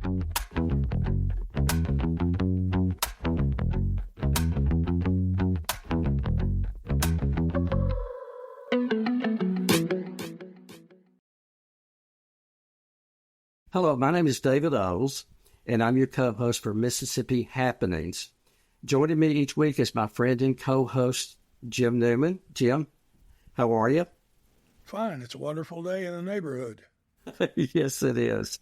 Hello, my name is David Oles, and I'm your co-host for Mississippi Happenings. Joining me each week is my friend and co-host, Jim Newman. Jim, how are you? Fine. It's a wonderful day in the neighborhood. Yes, it is.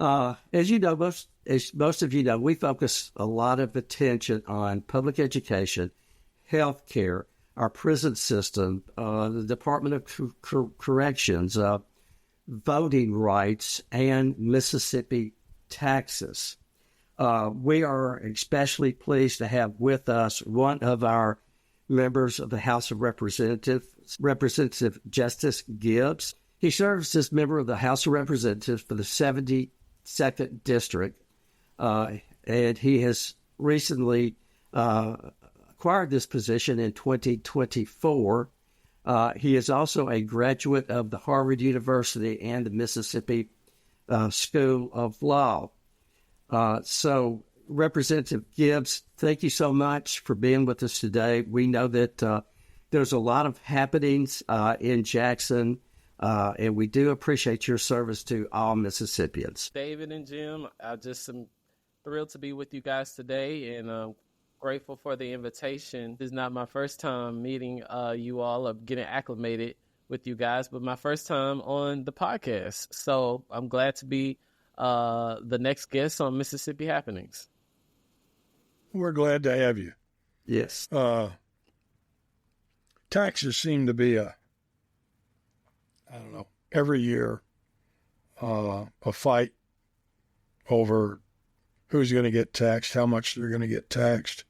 As you know, most of you know, we focus a lot of attention on public education, health care, our prison system, the Department of Corrections, voting rights, and Mississippi taxes. We are especially pleased to have with us one of our members of the House of Representatives, Representative Justis Gibbs. He serves as member of the House of Representatives for the 72nd District, and he has recently acquired this position in 2024. He is also a graduate of the Harvard University and the Mississippi School of Law. So, Representative Gibbs, thank you so much for being with us today. We know that there's a lot of happenings in Jackson, and we do appreciate your service to all Mississippians. David and Jim, I just am thrilled to be with you guys today, and grateful for the invitation. This is not my first time meeting you all or getting acclimated with you guys, but my first time on the podcast. So I'm glad to be the next guest on Mississippi Happenings. We're glad to have you. Yes. Taxes seem to be every year a fight over who's going to get taxed, how much they're going to get taxed,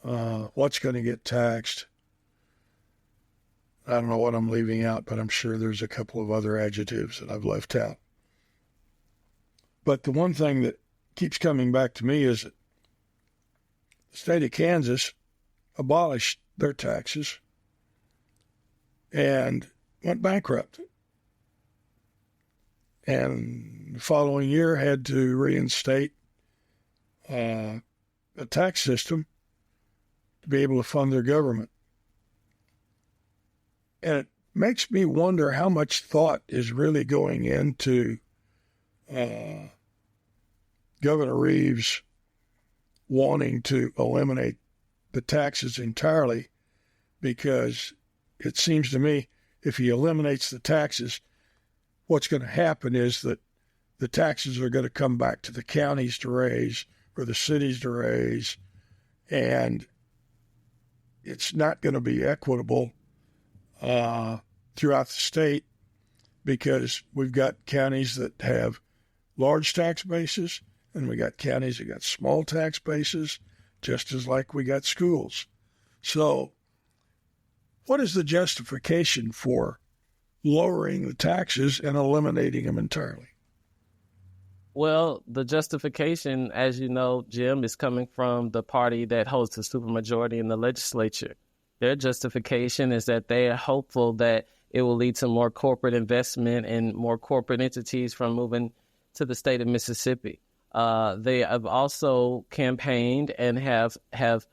what's going to get taxed. I don't know what I'm leaving out, but I'm sure there's a couple of other adjectives that I've left out. But the one thing that keeps coming back to me is that the state of Kansas abolished their taxes and went bankrupt. And the following year had to reinstate a tax system to be able to fund their government. And it makes me wonder how much thought is really going into Governor Reeves wanting to eliminate the taxes entirely, because it seems to me if he eliminates the taxes, what's going to happen is that the taxes are going to come back to the counties to raise or the cities to raise, and it's not going to be equitable throughout the state, because we've got counties that have large tax bases and we got counties that got small tax bases, just as like we got schools. So what is the justification for lowering the taxes and eliminating them entirely? Well, the justification, as you know, Jim, is coming from the party that holds the supermajority in the legislature. Their justification is that they are hopeful that it will lead to more corporate investment and more corporate entities from moving to the state of Mississippi. They have also campaigned and have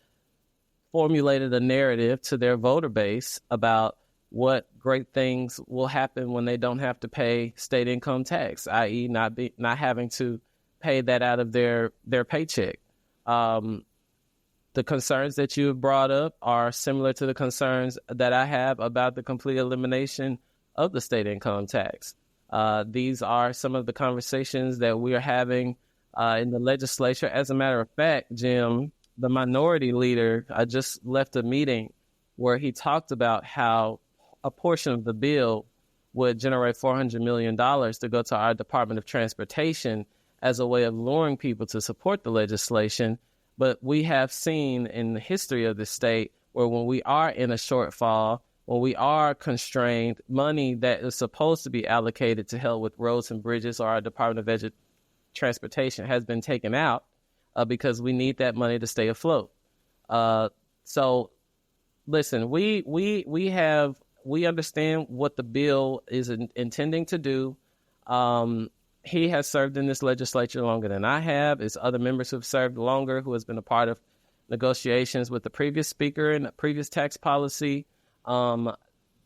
formulated a narrative to their voter base about what great things will happen when they don't have to pay state income tax, i.e. not having to pay that out of their paycheck. The concerns that you have brought up are similar to the concerns that I have about the complete elimination of the state income tax. These are some of the conversations that we are having in the legislature. As a matter of fact, Jim, the minority leader, I just left a meeting where he talked about how a portion of the bill would generate $400 million to go to our Department of Transportation as a way of luring people to support the legislation. But we have seen in the history of the state where when we are in a shortfall, when we are constrained, money that is supposed to be allocated to help with roads and bridges or our Department of Transportation has been taken out because we need that money to stay afloat. So, listen, we understand what the bill is intending to do, and he has served in this legislature longer than I have. There's other members who have served longer, who has been a part of negotiations with the previous speaker and the previous tax policy.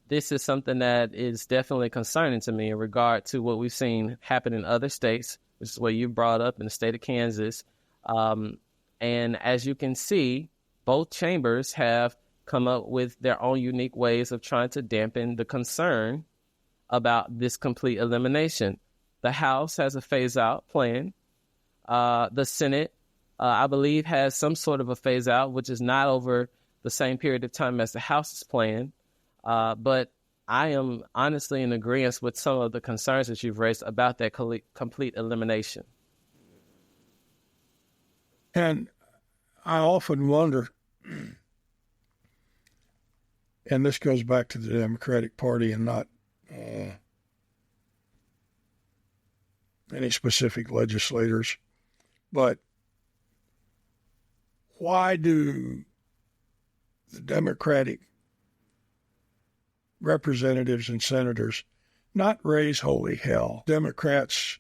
This is something that is definitely concerning to me in regard to what we've seen happen in other states, which is what you brought up in the state of Kansas. And as you can see, both chambers have come up with their own unique ways of trying to dampen the concern about this complete elimination. The House has a phase-out plan. The Senate, I believe, has some sort of a phase-out, which is not over the same period of time as the House's plan. But I am honestly in agreement with some of the concerns that you've raised about that complete elimination. And I often wonder, and this goes back to the Democratic Party and not any specific legislators, but why do the Democratic representatives and senators not raise holy hell? Democrats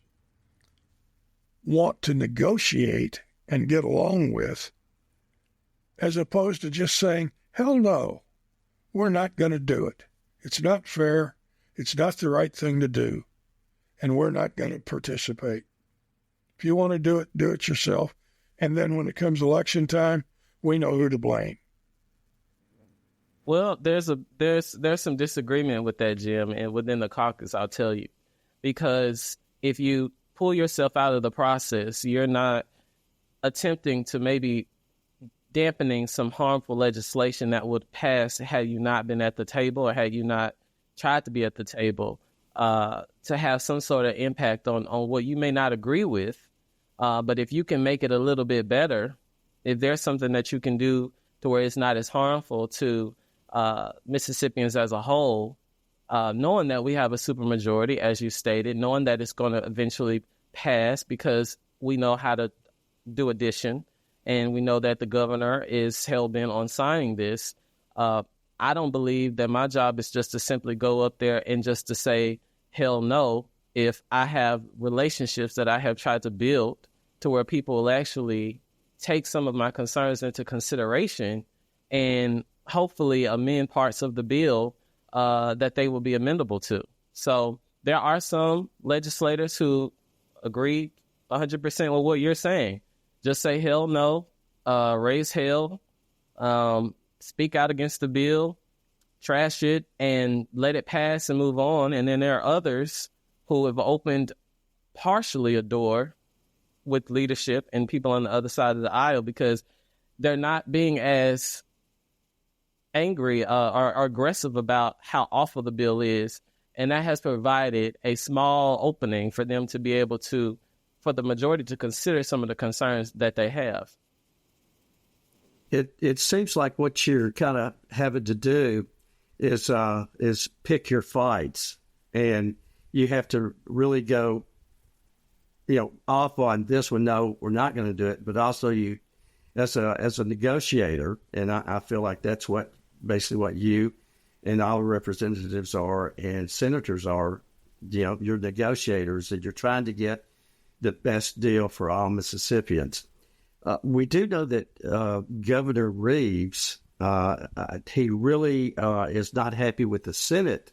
want to negotiate and get along with, as opposed to just saying, hell no, we're not going to do it. It's not fair. It's not the right thing to do. And we're not going to participate. If you want to do it yourself. And then when it comes election time, we know who to blame. Well, there's some disagreement with that, Jim, and within the caucus, I'll tell you. Because if you pull yourself out of the process, you're not attempting to maybe dampening some harmful legislation that would pass had you not been at the table or had you not tried to be at the table, to have some sort of impact on what you may not agree with. But if you can make it a little bit better, if there's something that you can do to where it's not as harmful to Mississippians as a whole, knowing that we have a supermajority, as you stated, knowing that it's going to eventually pass because we know how to do addition, and we know that the governor is hell-bent on signing this. I don't believe that my job is just to simply go up there and just to say, hell no, if I have relationships that I have tried to build to where people will actually take some of my concerns into consideration and hopefully amend parts of the bill that they will be amendable to. So there are some legislators who agree 100% with what you're saying. Just say hell no, raise hell, speak out against the bill, trash it, and let it pass and move on. And then there are others who have opened partially a door with leadership and people on the other side of the aisle because they're not being as angry or aggressive about how awful the bill is. And that has provided a small opening for them to be able to, for the majority to consider some of the concerns that they have. It seems like what you're kind of having to do is pick your fights, and you have to really go, off on this one. No, we're not going to do it. But also, you, as a negotiator, and I feel like that's basically what you and all representatives are and senators are. You're negotiators, and you're trying to get the best deal for all Mississippians. We do know that Governor Reeves, he really is not happy with the Senate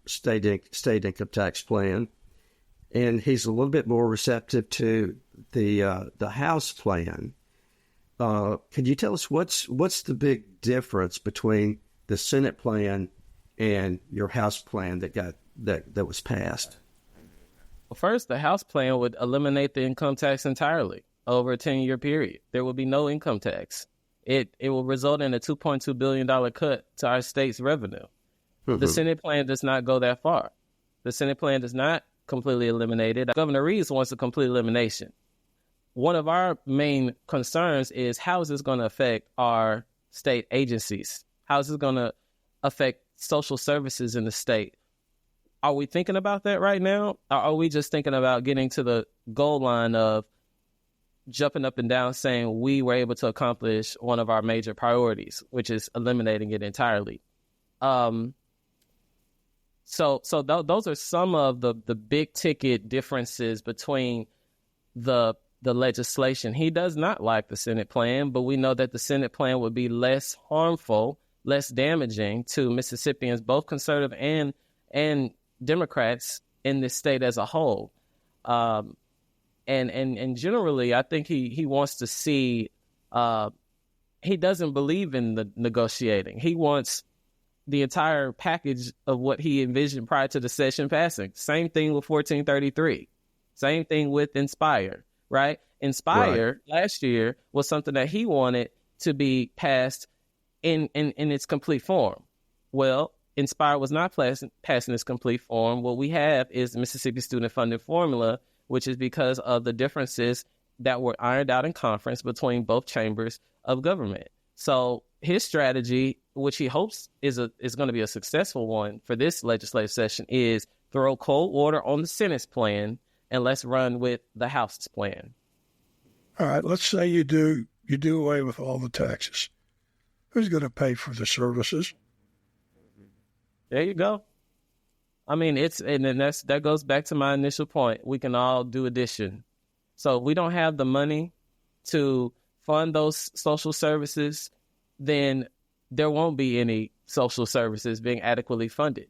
state income tax plan, and he's a little bit more receptive to the House plan. Can you tell us what's the big difference between the Senate plan and your House plan that was passed? Well, first, the House plan would eliminate the income tax entirely over a 10-year period. There will be no income tax. It will result in a $2.2 billion cut to our state's revenue. Mm-hmm. The Senate plan does not go that far. The Senate plan does not completely eliminate it. Governor Reeves wants a complete elimination. One of our main concerns is how is this going to affect our state agencies? How is this going to affect social services in the state? Are we thinking about that right now? Or are we just thinking about getting to the goal line of jumping up and down saying we were able to accomplish one of our major priorities, which is eliminating it entirely? Those are some of the big ticket differences between the legislation. He does not like the Senate plan, but we know that the Senate plan would be less harmful, less damaging to Mississippians, both conservative and Democrats in this state as a whole. And generally, I think he wants to see. He doesn't believe in the negotiating. He wants the entire package of what he envisioned prior to the session passing. Same thing with 1433. Same thing with Inspire, right? Inspire last year was something that he wanted to be passed in its complete form. Well, Inspire was not passed in its complete form. What we have is the Mississippi Student Funding Formula, which is because of the differences that were ironed out in conference between both chambers of government. So his strategy, which he hopes is going to be a successful one for this legislative session, is throw cold water on the Senate's plan and let's run with the House's plan. All right, let's say you do away with all the taxes. Who's going to pay for the services? There you go. I mean, that goes back to my initial point. We can all do addition. So if we don't have the money to fund those social services, then there won't be any social services being adequately funded.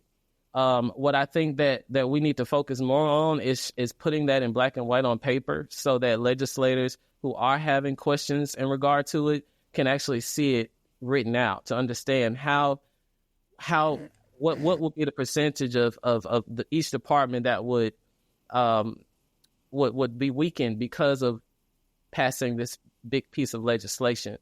What I think that we need to focus more on is putting that in black and white on paper so that legislators who are having questions in regard to it can actually see it written out to understand what would be the percentage of each department that would be weakened because of passing this big piece of legislation.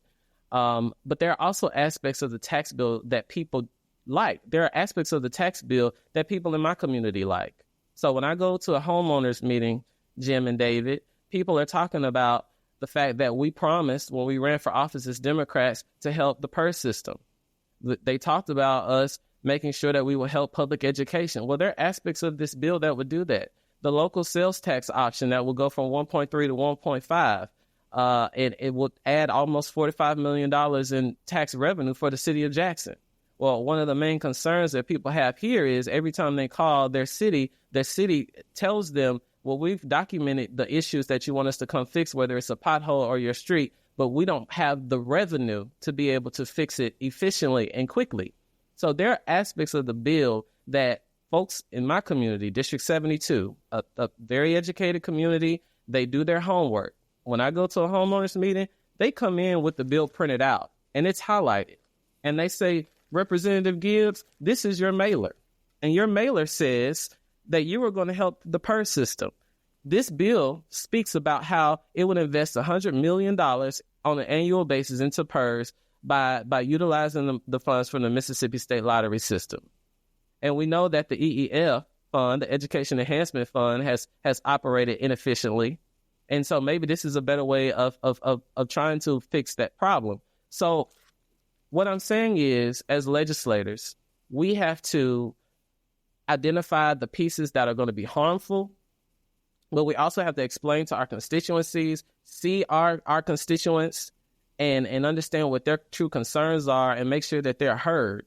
But there are also aspects of the tax bill that people like. There are aspects of the tax bill that people in my community like. So when I go to a homeowners meeting, Jim and David, people are talking about the fact that we promised when we ran for office as Democrats to help the PERS system. They talked about us making sure that we will help public education. Well, there are aspects of this bill that would do that. The local sales tax option that will go from 1.3 to 1.5. And it would add almost $45 million in tax revenue for the city of Jackson. Well, one of the main concerns that people have here is every time they call their city tells them, well, we've documented the issues that you want us to come fix, whether it's a pothole or your street, but we don't have the revenue to be able to fix it efficiently and quickly. So there are aspects of the bill that folks in my community, District 72, a very educated community, they do their homework. When I go to a homeowners meeting, they come in with the bill printed out and it's highlighted. And they say, Representative Gibbs, this is your mailer. And your mailer says that you are going to help the PERS system. This bill speaks about how it would invest $100 million on an annual basis into PERS by utilizing the funds from the Mississippi State Lottery system. And we know that the EEF fund, the Education Enhancement Fund, has operated inefficiently. And so maybe this is a better way of trying to fix that problem. So what I'm saying is, as legislators, we have to identify the pieces that are going to be harmful, but we also have to explain to our constituencies, see our constituents, and understand what their true concerns are and make sure that they're heard.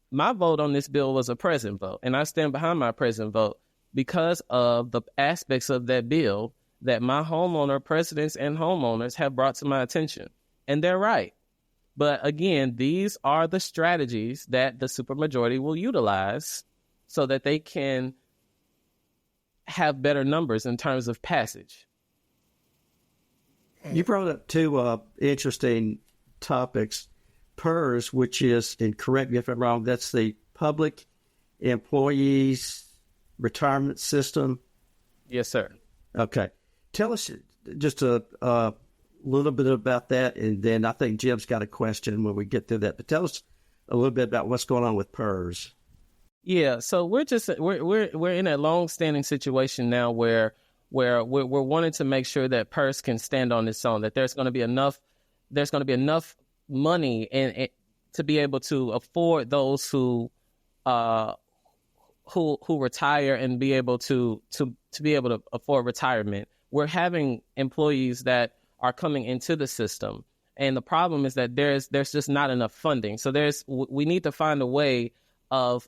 My vote on this bill was a present vote, and I stand behind my present vote because of the aspects of that bill that my homeowner presidents and homeowners have brought to my attention. And they're right. But again, these are the strategies that the supermajority will utilize so that they can have better numbers in terms of passage. You brought up two interesting topics. PERS, which is, and correct me if I'm wrong, that's the Public Employees Retirement System. Yes, sir. Okay. Tell us just a little bit about that, and then I think Jim's got a question when we get through that. But tell us a little bit about what's going on with PERS. Yeah, so we're in a long-standing situation now where we're wanting to make sure that PERS can stand on its own, that there's going to be enough money and to be able to afford those who retire and be able to be able to afford retirement. We're having employees that are coming into the system, and the problem is that there's just not enough funding. So we need to find a way of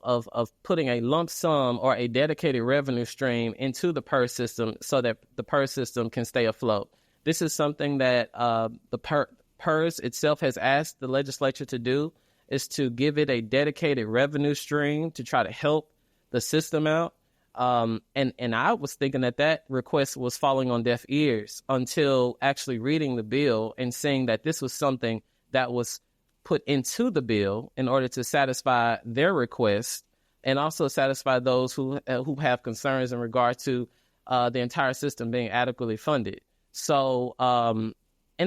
putting a lump sum or a dedicated revenue stream into the PERS system so that the PERS system can stay afloat. This is something that the PERS itself has asked the legislature to do, is to give it a dedicated revenue stream to try to help the system out. And I was thinking that request was falling on deaf ears until actually reading the bill and seeing that this was something that was put into the bill in order to satisfy their request and also satisfy those who have concerns in regard to the entire system being adequately funded. So, and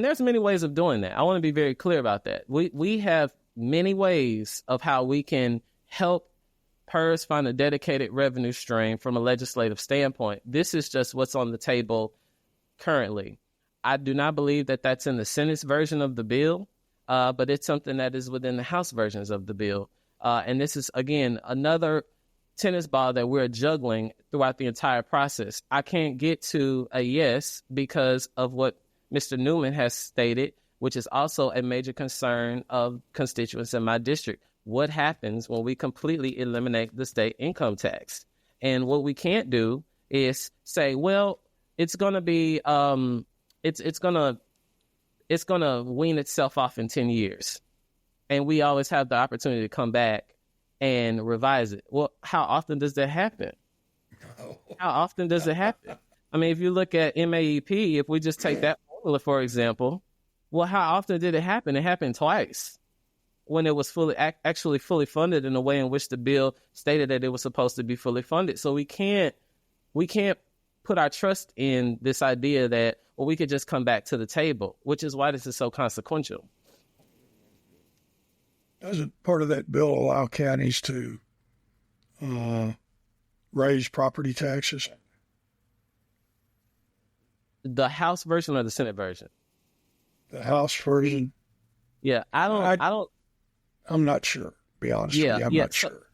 there's many ways of doing that. I want to be very clear about that. We have many ways of how we can help PERS find a dedicated revenue stream from a legislative standpoint. This is just what's on the table currently. I do not believe that that's in the Senate's version of the bill, but it's something that is within the House versions of the bill. And this is, again, another tennis ball that we're juggling throughout the entire process. I can't get to a yes because of what Mr. Newman has stated, which is also a major concern of constituents in my district. What happens when we completely eliminate the state income tax? And what we can't do is say, well, it's going to be, it's going to wean itself off in 10 years. And we always have the opportunity to come back and revise it. Well, how often does that happen? How often does it happen? I mean, if you look at MAEP, if we just take that formula, for example, well, how often did it happen? It happened twice when it was actually fully funded in a way in which the bill stated that it was supposed to be fully funded. So we can't put our trust in this idea that, well, we could just come back to the table, which is why this is so consequential. Doesn't part of that bill allow counties to raise property taxes? The House version or the Senate version? The House version? Yeah, I'm not sure, to be honest with you. I'm not sure.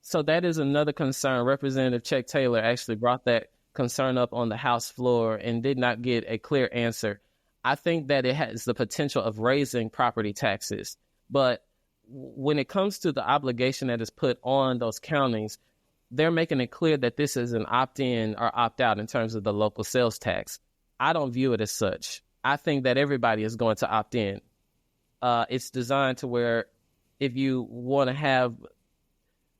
So that is another concern. Representative Chuck Taylor actually brought that concern up on the House floor and did not get a clear answer. I think that it has the potential of raising property taxes, but when it comes to the obligation that is put on those counties, they're making it clear that this is an opt-in or opt-out in terms of the local sales tax. I don't view it as such. I think that everybody is going to opt in. It's designed to where if you want to have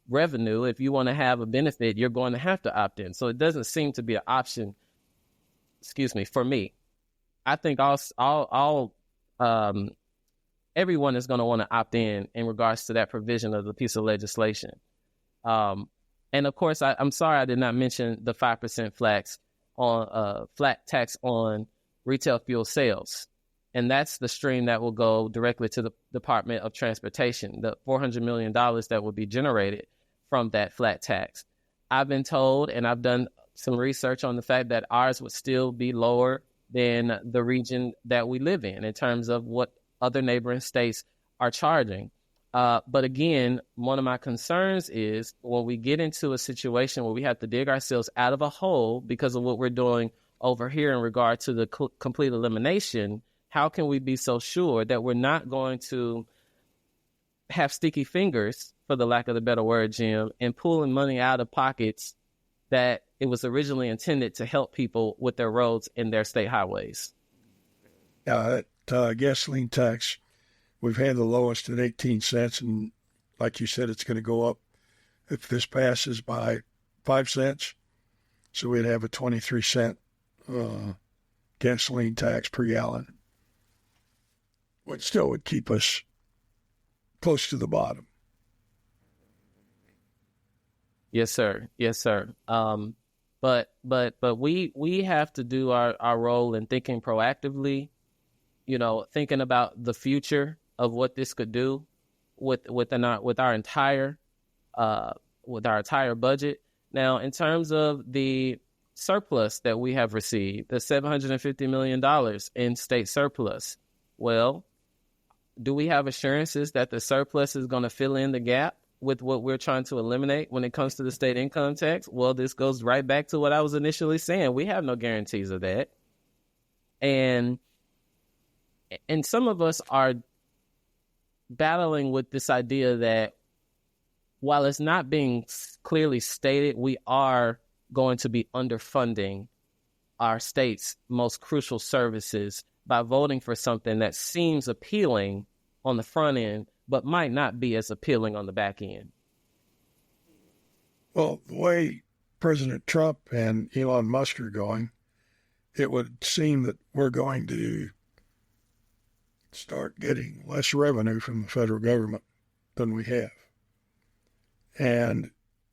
revenue, if you want to have a benefit, you're going to have to opt in. So it doesn't seem to be an option, for me. I think everyone is going to want to opt in regards to that provision of the piece of legislation. And of course, I'm sorry I did not mention the 5% flat tax on retail fuel sales. And that's the stream that will go directly to the Department of Transportation, the $400 million that will be generated from that flat tax. I've been told, and I've done some research on the fact that ours would still be lower than the region that we live in terms of what other neighboring states are charging. But again, one of my concerns is when we get into a situation where we have to dig ourselves out of a hole because of what we're doing over here in regard to the complete elimination, how can we be so sure that we're not going to have sticky fingers, for the lack of a better word, Jim, and pulling money out of pockets that it was originally intended to help people with their roads and their state highways? That gasoline tax, we've had the lowest at 18 cents, and like you said, it's going to go up if this passes by 5 cents. So we'd have a 23-cent gasoline tax per gallon, which still would keep us close to the bottom. Yes, sir. Yes, sir. But we have to do our role in thinking proactively, thinking about the future of what this could do with our entire budget. Now, in terms of the surplus that we have received, the $750 million in state surplus, well, do we have assurances that the surplus is going to fill in the gap with what we're trying to eliminate when it comes to the state income tax? Well, this goes right back to what I was initially saying. We have no guarantees of that. And some of us are battling with this idea that while it's not being clearly stated, we are going to be underfunding our state's most crucial services by voting for something that seems appealing on the front end, but might not be as appealing on the back end. Well, the way President Trump and Elon Musk are going, it would seem that we're going to start getting less revenue from the federal government than we have. And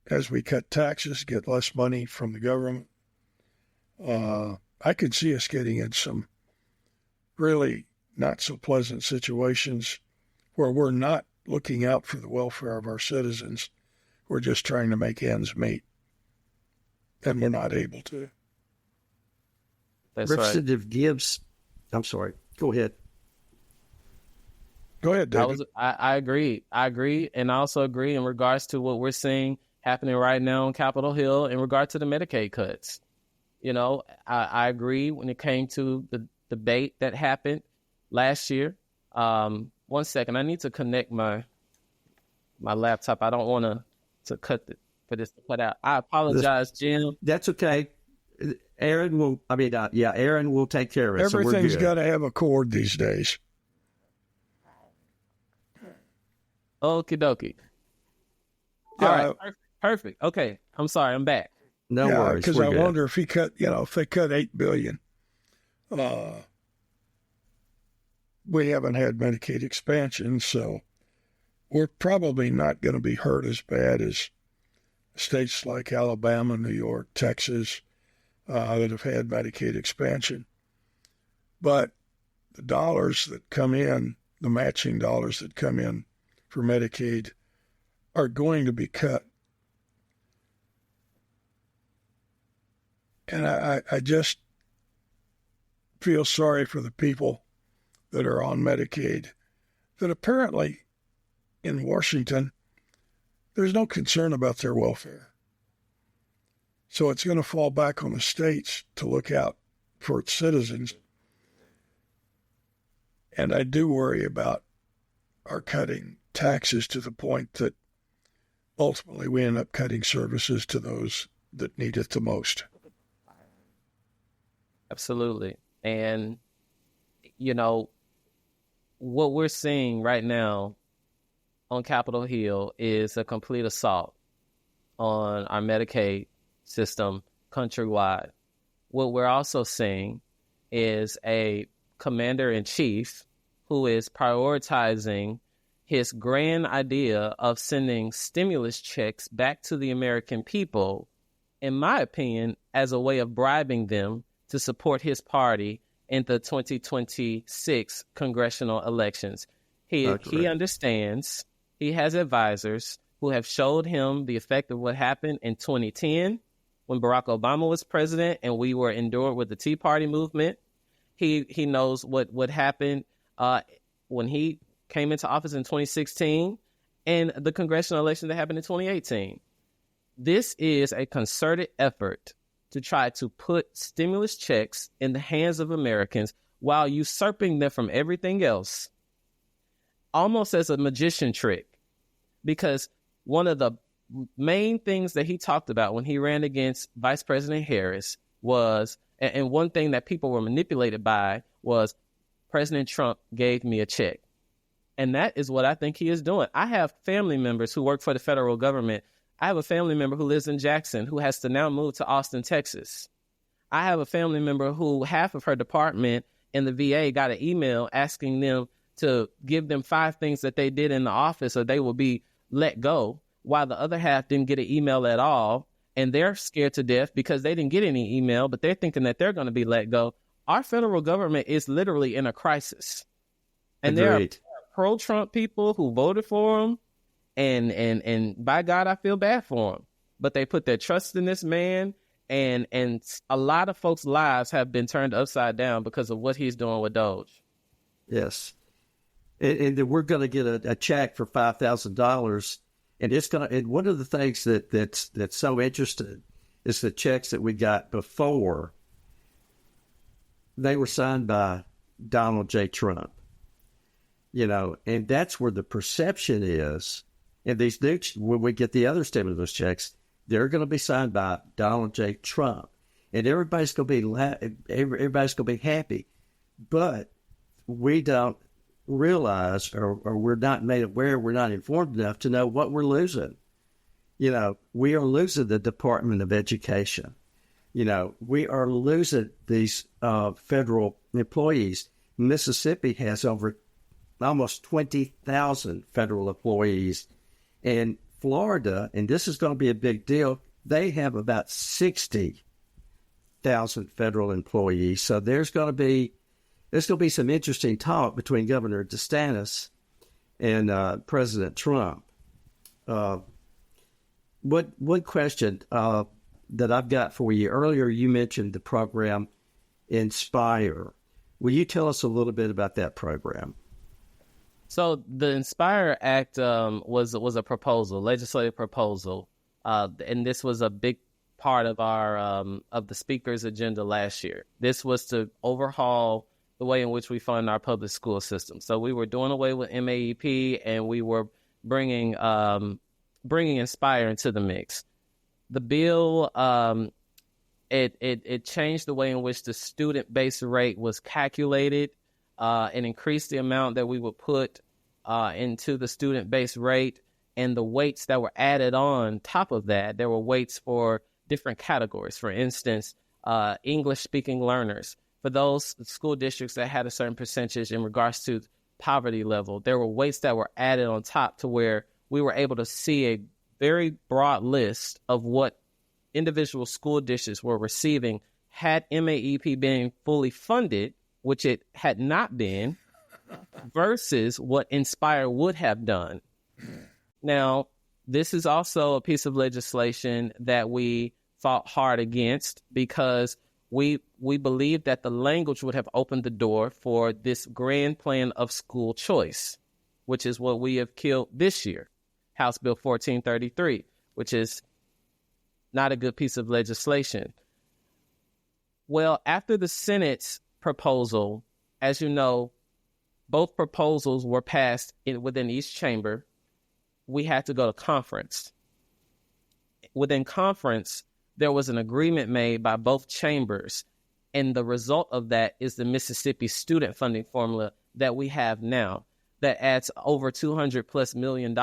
as we cut taxes, get less money from the government, I could see us getting in some really not so pleasant situations where we're not looking out for the welfare of our citizens. We're just trying to make ends meet. And we're not able to. That's Representative Gibbs, I'm sorry, go ahead. Go ahead, David. I agree. I agree. And I also agree in regards to what we're seeing happening right now on Capitol Hill in regard to the Medicaid cuts. You know, I agree when it came to the debate that happened last year. 1 second. I need to connect my laptop. I don't want to cut for this to cut out. I apologize, Jim. That's okay. Aaron will take care of it. Everything's got to have a cord these days. Okie dokie. Yeah, all right. Perfect. Okay. I'm sorry. I'm back. No worries. Because I wonder if if they cut $8 billion, we haven't had Medicaid expansion, so we're probably not going to be hurt as bad as states like Alabama, New York, Texas, that have had Medicaid expansion. But the dollars that come in, the matching dollars that come in for Medicaid, are going to be cut. And I just feel sorry for the people that are on Medicaid, that apparently in Washington, there's no concern about their welfare. So it's going to fall back on the states to look out for its citizens. And I do worry about our cutting taxes to the point that ultimately we end up cutting services to those that need it the most. Absolutely. And, you know, what we're seeing right now on Capitol Hill is a complete assault on our Medicaid system countrywide. What we're also seeing is a commander-in-chief who is prioritizing his grand idea of sending stimulus checks back to the American people, in my opinion, as a way of bribing them to support his party in the 2026 congressional elections. He understands. He has advisors who have showed him the effect of what happened in 2010 when Barack Obama was president and we were endured with the Tea Party movement. He knows what happened when he came into office in 2016 and the congressional election that happened in 2018. This is a concerted effort to try to put stimulus checks in the hands of Americans while usurping them from everything else, almost as a magician trick. Because one of the main things that he talked about when he ran against Vice President Harris was, and one thing that people were manipulated by was, President Trump gave me a check. And that is what I think he is doing. I have family members who work for the federal government. I have a family member who lives in Jackson who has to now move to Austin, Texas. I have a family member who half of her department in the VA got an email asking them to give them 5 things that they did in the office or they will be let go, while the other half didn't get an email at all. And they're scared to death because they didn't get any email, but they're thinking that they're going to be let go. Our federal government is literally in a crisis. And there are pro-Trump people who voted for him. And by God, I feel bad for them. But they put their trust in this man, and a lot of folks' lives have been turned upside down because of what he's doing with Doge. Yes, and we're going to get a check for $5,000, and it's going to. And one of the things that's so interesting is the checks that we got before they were signed by Donald J. Trump. You know, and that's where the perception is And these new, when we get the other stimulus checks, they're going to be signed by Donald J. Trump, and everybody's going to be happy. But we don't realize, or we're not made aware, we're not informed enough to know what we're losing. We are losing the Department of Education. We are losing these federal employees. Mississippi has over almost 20,000 federal employees. And Florida, and this is going to be a big deal, they have about 60,000 federal employees. So there's going to be some interesting talk between Governor DeSantis and President Trump. One question that I've got for you. Earlier, you mentioned the program Inspire. Will you tell us a little bit about that program? So the Inspire Act was a proposal, legislative proposal, and this was a big part of our of the speaker's agenda last year. This was to overhaul the way in which we fund our public school system. So we were doing away with MAEP, and we were bringing Inspire into the mix. The bill it changed the way in which the student-based rate was calculated. And increased the amount that we would put into the student-based rate, and the weights that were added on top of that. There were weights for different categories. For instance, English-speaking learners. For those school districts that had a certain percentage in regards to poverty level, there were weights that were added on top to where we were able to see a very broad list of what individual school districts were receiving had MAEP been fully funded, which it had not been, versus what Inspire would have done. Now, this is also a piece of legislation that we fought hard against because we believe that the language would have opened the door for this grand plan of school choice, which is what we have killed this year, House Bill 1433, which is not a good piece of legislation. Well, after the Senate's proposal, as you know, both proposals were passed within each chamber. We had to go to conference. Within conference, there was an agreement made by both chambers, and the result of that is the Mississippi student funding formula that we have now that adds over $200+ million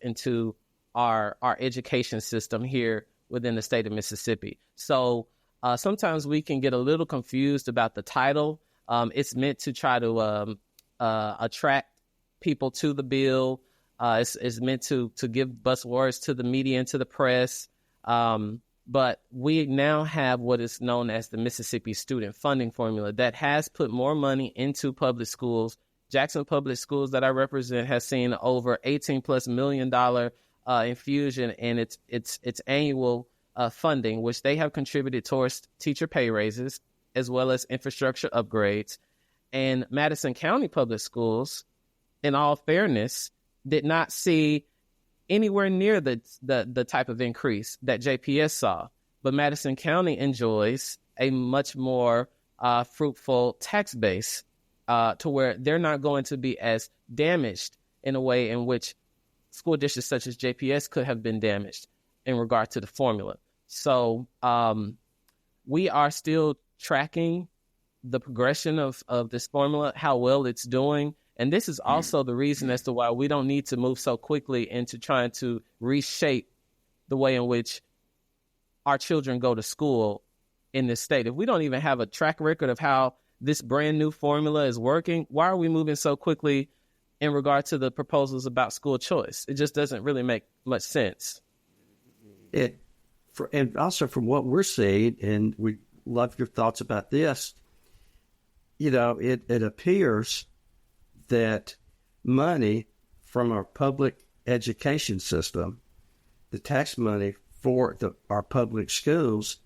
into our education system here within the state of Mississippi. So sometimes we can get a little confused about the title. It's meant to try to attract people to the bill. It's meant to give buzzwords to the media and to the press. But we now have what is known as the Mississippi Student Funding Formula that has put more money into public schools. Jackson Public Schools that I represent has seen over $18+ million infusion in its annual funding, which they have contributed towards teacher pay raises as well as infrastructure upgrades. And Madison County Public Schools, in all fairness, did not see anywhere near the type of increase that JPS saw. But Madison County enjoys a much more fruitful tax base to where they're not going to be as damaged in a way in which school districts such as JPS could have been damaged in regard to the formula. So we are still tracking the progression of this formula, how well it's doing. And this is also the reason as to why we don't need to move so quickly into trying to reshape the way in which our children go to school in this state. If we don't even have a track record of how this brand new formula is working, why are we moving so quickly in regard to the proposals about school choice? It just doesn't really make much sense. And also from what we're seeing, and we love your thoughts about this, it appears that money from our public education system, the tax money for our public schools,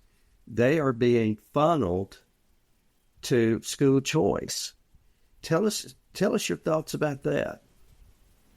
they are being funneled to school choice. Tell us your thoughts about that.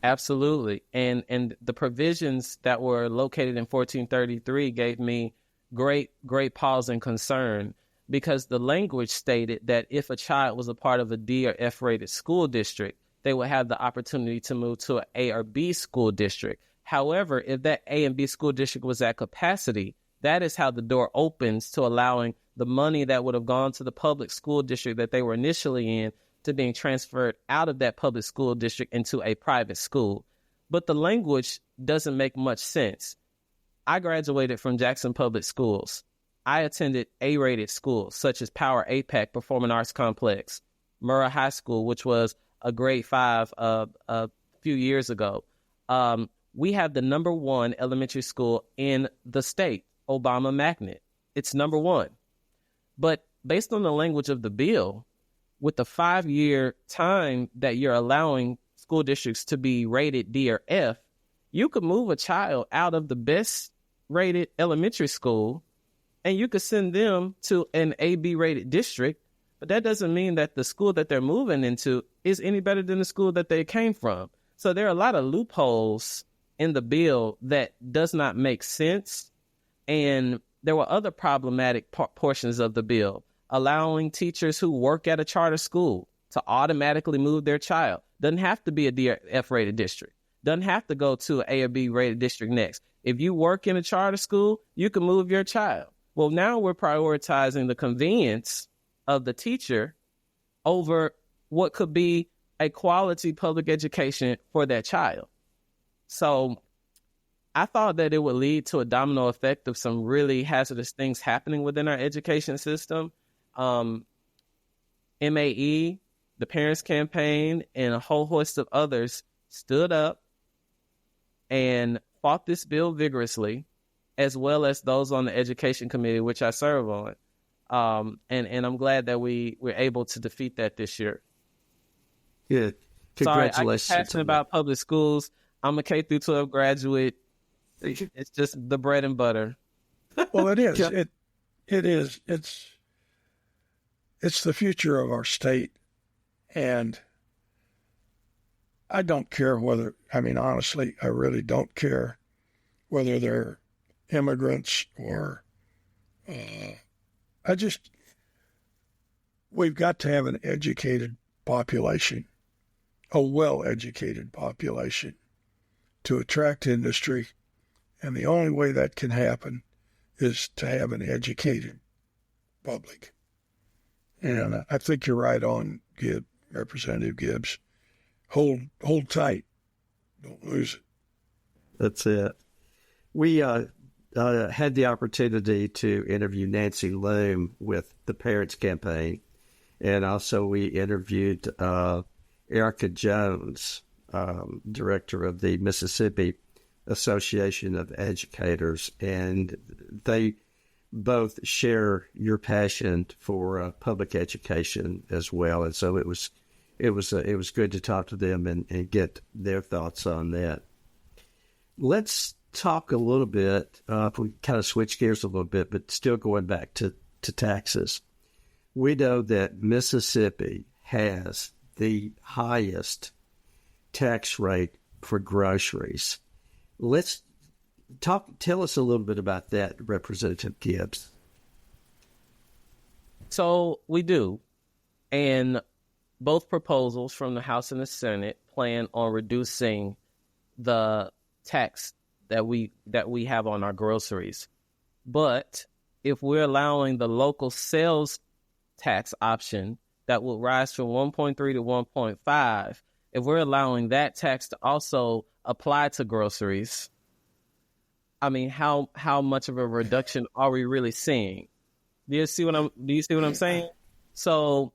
Absolutely. And the provisions that were located in 1433 gave me great pause and concern, because the language stated that if a child was a part of a D or F rated school district, they would have the opportunity to move to an A or B school district. However, if that A and B school district was at capacity, that is how the door opens to allowing the money that would have gone to the public school district that they were initially in to being transferred out of that public school district into a private school. But the language doesn't make much sense. I graduated from Jackson Public Schools. I attended A-rated schools such as Power APAC Performing Arts Complex, Murrah High School, which was a grade 5 a few years ago. We have the number 1 elementary school in the state, Obama Magnet. It's number 1. But based on the language of the bill, with the 5-year time that you're allowing school districts to be rated D or F, you could move a child out of the best rated elementary school and you could send them to an AB rated district. But that doesn't mean that the school that they're moving into is any better than the school that they came from. So there are a lot of loopholes in the bill that does not make sense. And there were other problematic portions of the bill, allowing teachers who work at a charter school to automatically move their child. Doesn't have to be a D or F rated district. Doesn't have to go to an A or B rated district next. If you work in a charter school, you can move your child. Well, now we're prioritizing the convenience of the teacher over what could be a quality public education for that child. So I thought that it would lead to a domino effect of some really hazardous things happening within our education system. MAE, the Parents Campaign, and a whole host of others stood up and fought this bill vigorously, as well as those on the Education Committee, which I serve on. And I'm glad that we were able to defeat that this year. Good. Congratulations. Sorry, I'm passionate about public schools. I'm a K through 12 graduate. It's just the bread and butter. Well, it is. It is. It's the future of our state. And I don't care honestly, I really don't care whether they're immigrants or, we've got to have an educated population, a well-educated population to attract industry. And the only way that can happen is to have an educated public. And I think you're right on, Representative Gibbs. Hold tight. Don't lose it. That's it. We had the opportunity to interview Nancy Loom with the Parents Campaign, and also we interviewed Erica Jones, director of the Mississippi Association of Educators, and they both share your passion for public education as well. And so it was good to talk to them and get their thoughts on that. Let's talk a little bit. We kind of switch gears a little bit, but still going back to taxes. We know that Mississippi has the highest tax rate for groceries. Let's tell us a little bit about that, Representative Gibbs. So we do. And both proposals from the House and the Senate plan on reducing the tax that we have on our groceries. But if we're allowing the local sales tax option that will rise from 1.3 to 1.5, if we're allowing that tax to also apply to groceries, I mean, how much of a reduction are we really seeing? Do you see what I'm saying? So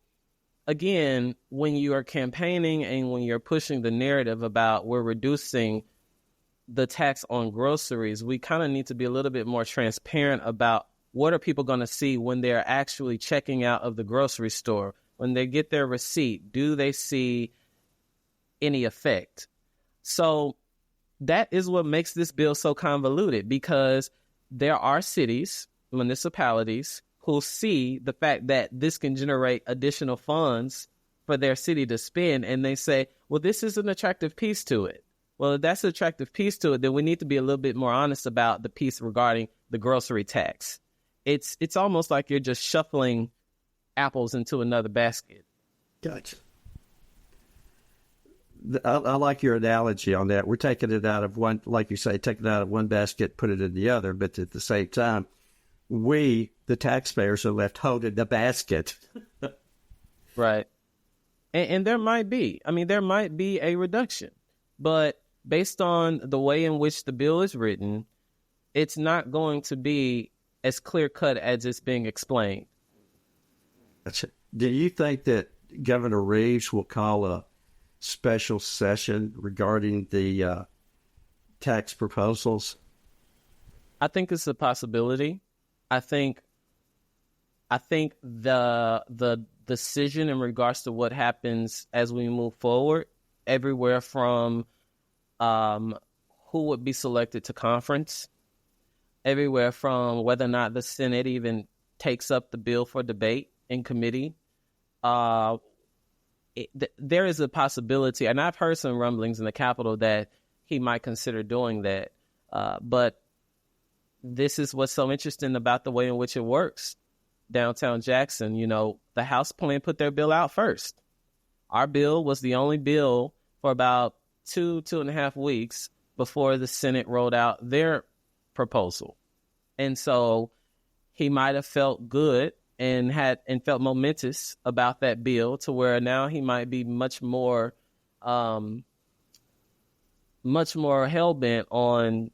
again, when you are campaigning and when you're pushing the narrative about we're reducing the tax on groceries, we kind of need to be a little bit more transparent about what are people going to see when they're actually checking out of the grocery store. When they get their receipt, do they see any effect? So that is what makes this bill so convoluted, because there are cities, municipalities, who see the fact that this can generate additional funds for their city to spend, and they say, well, this is an attractive piece to it. Well, if that's an attractive piece to it, then we need to be a little bit more honest about the piece regarding the grocery tax. It's almost like you're just shuffling apples into another basket. Gotcha. I like your analogy on that. We're taking it out of one, like you say, taking it out of one basket, put it in the other. But at the same time, we, the taxpayers, are left holding the basket. Right. And there might be a reduction, but based on the way in which the bill is written, it's not going to be as clear cut as it's being explained. Do you think that Governor Reeves will call a special session regarding the tax proposals? I think it's a possibility. I think the decision in regards to what happens as we move forward, everywhere from who would be selected to conference, everywhere from whether or not the Senate even takes up the bill for debate in committee. There is a possibility, and I've heard some rumblings in the Capitol that he might consider doing that. But this is what's so interesting about the way in which it works. Downtown Jackson, the House plan put their bill out first. Our bill was the only bill for about 2.5 weeks before the Senate rolled out their proposal. And so he might have felt good and felt momentous about that bill to where now he might be much more hell-bent on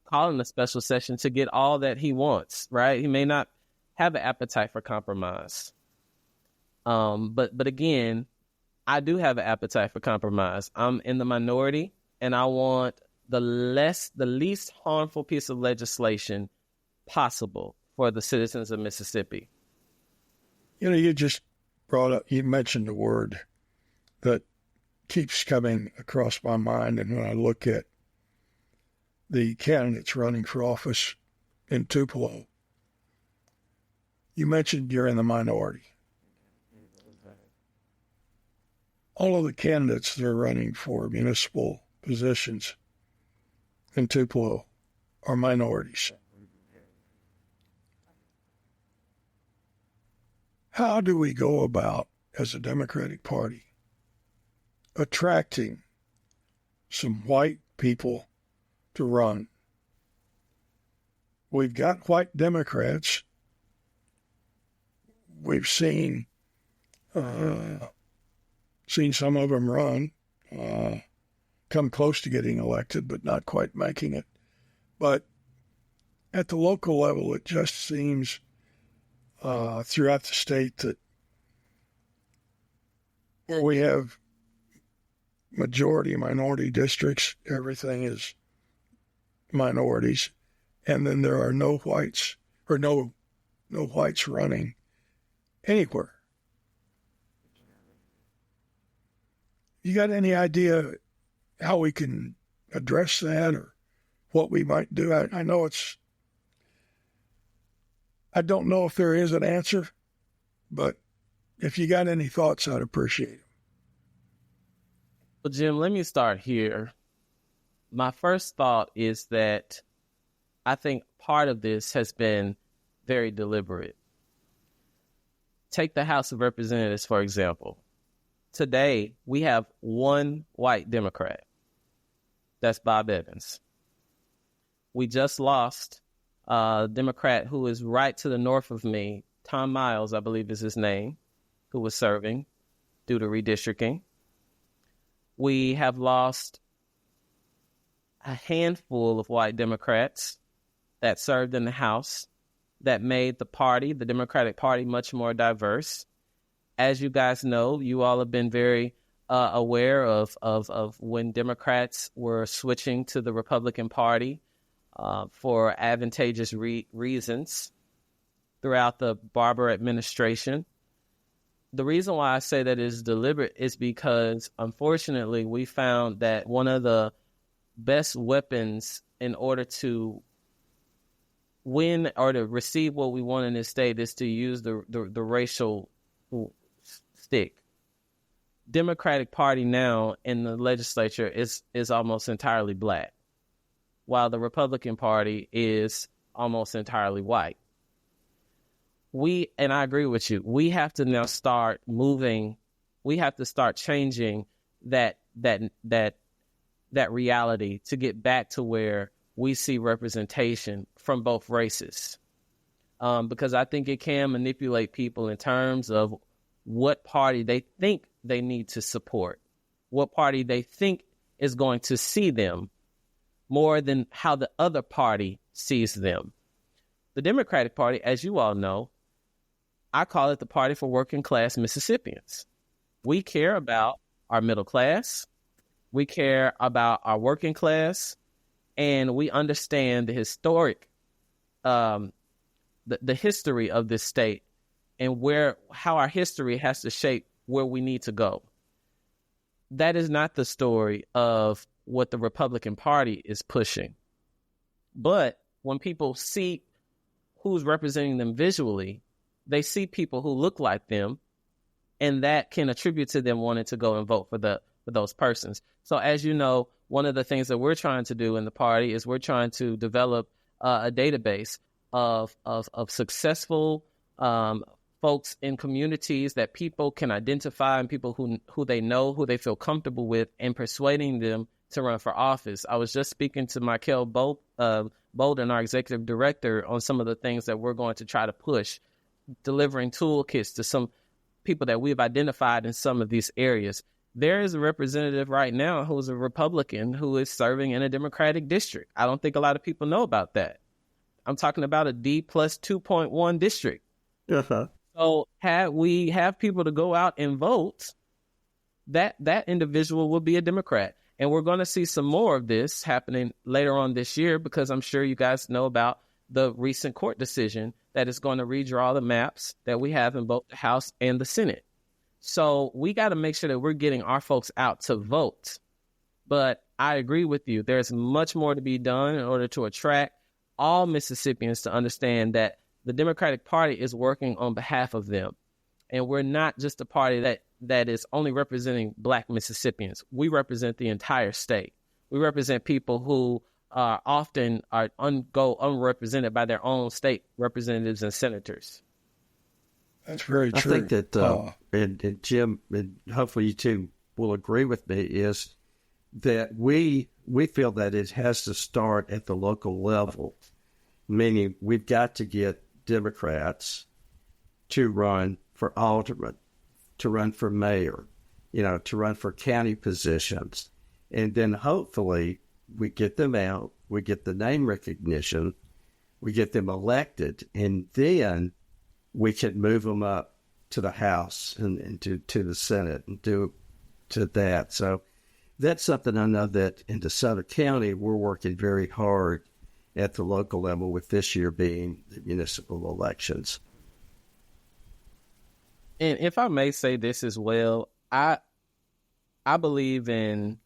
calling a special session to get all that he wants, right? He may not have an appetite for compromise. But again, I do have an appetite for compromise. I'm in the minority, and I want the least harmful piece of legislation possible for the citizens of Mississippi. You just you mentioned a word that keeps coming across my mind, and when I look at the candidates running for office in Tupelo, you mentioned you're in the minority. All of the candidates that are running for municipal positions in Tupelo are minorities. How do we go about, as a Democratic Party, attracting some white people to run? We've got white Democrats. We've seen some of them run, come close to getting elected, but not quite making it. But at the local level, it just seems throughout the state that where we have minority districts, everything is minorities, and then there are no whites or no whites running anywhere. You got any idea how we can address that or what we might do? I know I don't know if there is an answer, but if you got any thoughts, I'd appreciate them. Well, Jim, let me start here. My first thought is that I think part of this has been very deliberate. Take the House of Representatives, for example. Today, we have one white Democrat. That's Bob Evans. We just lost a Democrat who is right to the north of me, Tom Miles, I believe is his name, who was serving due to redistricting. We have lost a handful of white Democrats that served in the House that made the Democratic Party, much more diverse. As you guys know, you all have been very aware of when Democrats were switching to the Republican Party for advantageous reasons throughout the Barber administration. The reason why I say that is deliberate is because, unfortunately, we found that one of the best weapons in order to win or to receive what we want in this state is to use the racial stick. Democratic Party now in the legislature is almost entirely black, while the Republican Party is almost entirely white. And I agree with you, we have to now start moving, we have to start changing that reality to get back to where we see representation from both races. Because I think it can manipulate people in terms of what party they think they need to support, what party they think is going to see them more than how the other party sees them. The Democratic Party, as you all know, I call it the party for working class Mississippians. We care about our middle class. We care about our working class, and we understand the historic, the history of this state and how our history has to shape where we need to go. That is not the story of what the Republican Party is pushing. But when people see who's representing them visually, they see people who look like them, and that can attribute to them wanting to go and vote for those persons. So as you know, one of the things that we're trying to do in the party is we're trying to develop a database of successful folks in communities that people can identify, and people who they know, who they feel comfortable with, and persuading them to run for office. I was just speaking to Michael Bolden, our executive director, on some of the things that we're going to try to push, delivering toolkits to some people that we've identified in some of these areas. There is a representative right now who's a Republican who is serving in a Democratic district. I don't think a lot of people know about that. I'm talking about a D plus 2.1 district. Uh-huh. So had we have people to go out and vote, that individual will be a Democrat. And we're going to see some more of this happening later on this year, because I'm sure you guys know about the recent court decision that is going to redraw the maps that we have in both the House and the Senate. So we got to make sure that we're getting our folks out to vote. But I agree with you. There's much more to be done in order to attract all Mississippians to understand that the Democratic Party is working on behalf of them. And we're not just a party that is only representing Black Mississippians. We represent the entire state. We represent people who often go unrepresented by their own state representatives and senators. That's very true. I think that, and Jim, and hopefully you two will agree with me, is that we feel that it has to start at the local level, meaning we've got to get Democrats to run for alderman, to run for mayor, to run for county positions. And then hopefully we get them out, we get the name recognition, we get them elected, and then we can move them up to the House and to the Senate and do to that. So that's something I know that in DeSoto County, we're working very hard at the local level, with this year being the municipal elections. And if I may say this as well, I believe in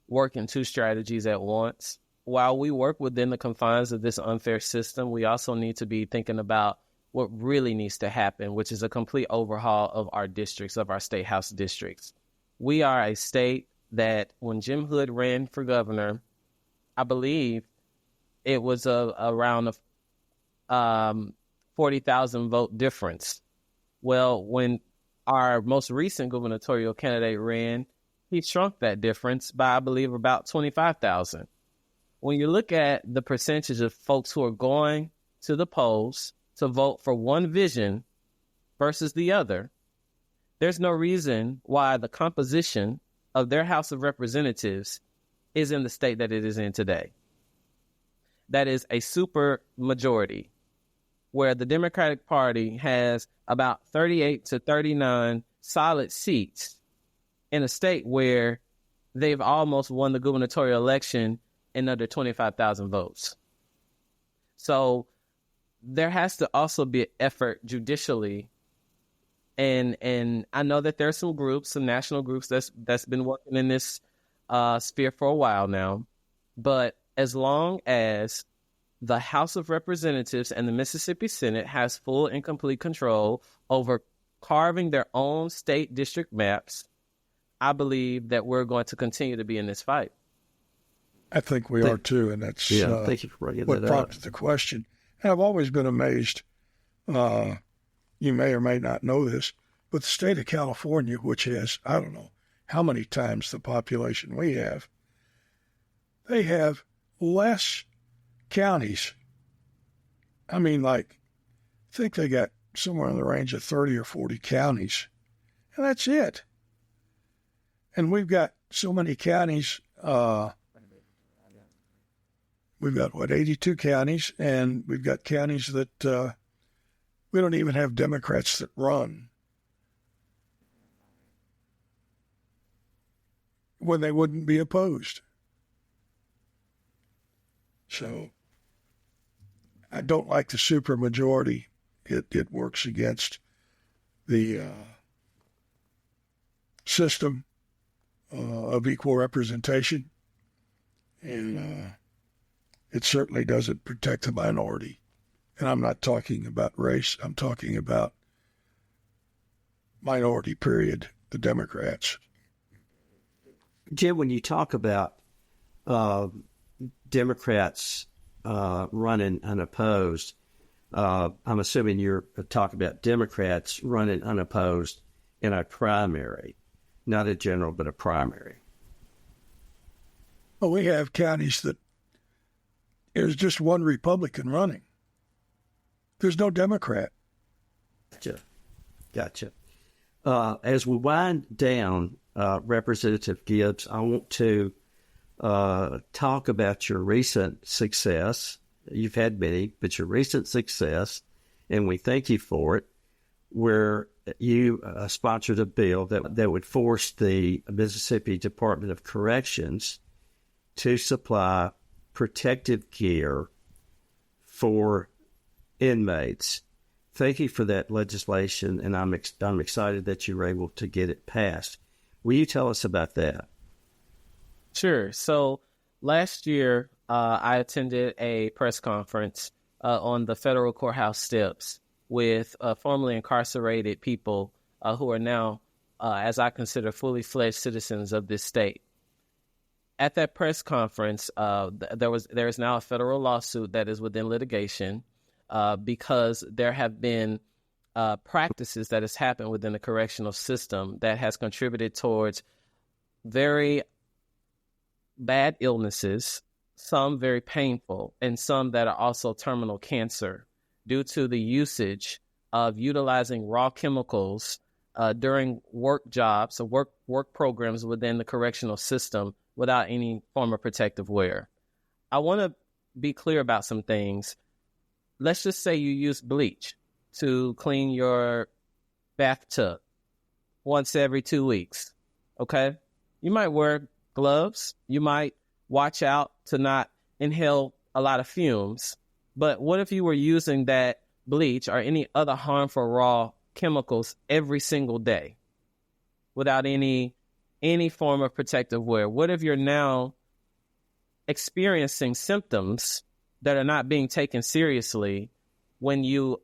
working two strategies at once. While we work within the confines of this unfair system, we also need to be thinking about what really needs to happen, which is a complete overhaul of our districts, of our state house districts. We are a state that when Jim Hood ran for governor, I believe it was around a 40,000 vote difference. Well, when our most recent gubernatorial candidate ran, he shrunk that difference by, I believe, about 25,000. When you look at the percentage of folks who are going to the polls to vote for one vision versus the other, there's no reason why the composition of their House of Representatives is in the state that it is in today. That is a super majority, where the Democratic Party has about 38 to 39 solid seats in a state where they've almost won the gubernatorial election in under 25,000 votes. So there has to also be an effort judicially. And I know that there are some groups, some national groups that's been working in this sphere for a while now. But as long as the House of Representatives and the Mississippi Senate has full and complete control over carving their own state district maps, I believe that we're going to continue to be in this fight. I think we are too, and that's thank you for bringing what that prompted up. the question. And I've always been amazed. You may or may not know this, but the state of California, which has, I don't know how many times the population we have. They have less counties. I mean, I think they got somewhere in the range of 30 or 40 counties, and that's it. And we've got so many counties. We've got, 82 counties, and we've got counties that we don't even have Democrats that run when they wouldn't be opposed. So I don't like the supermajority. It works against the system of equal representation, and it certainly doesn't protect the minority. And I'm not talking about race. I'm talking about minority, period, the Democrats. Jim, when you talk about Democrats running unopposed, I'm assuming you're talking about Democrats running unopposed in a primary, not a general, but a primary. Well, we have counties that there's just one Republican running. There's no Democrat. Gotcha. As we wind down, Representative Gibbs, I want to talk about your recent success. You've had many, but your recent success, and we thank you for it, where you sponsored a bill that would force the Mississippi Department of Corrections to supply protective gear for inmates. Thank you for that legislation, and I'm excited that you were able to get it passed. Will you tell us about that? Sure. So last year, I attended a press conference on the federal courthouse steps with formerly incarcerated people who are now, as I consider, fully fledged citizens of this state. At that press conference, there is now a federal lawsuit that is within litigation because there have been practices that has happened within the correctional system that has contributed towards very bad illnesses, some very painful, and some that are also terminal cancer due to the usage of utilizing raw chemicals during work jobs or work programs within the correctional system without any form of protective wear. I want to be clear about some things. Let's just say you use bleach to clean your bathtub once every 2 weeks, okay? You might wear gloves. You might watch out to not inhale a lot of fumes. But what if you were using that bleach or any other harmful raw chemicals every single day without any form of protective wear? What if you're now experiencing symptoms that are not being taken seriously when you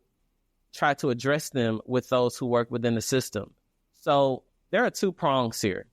try to address them with those who work within the system? So there are two prongs here.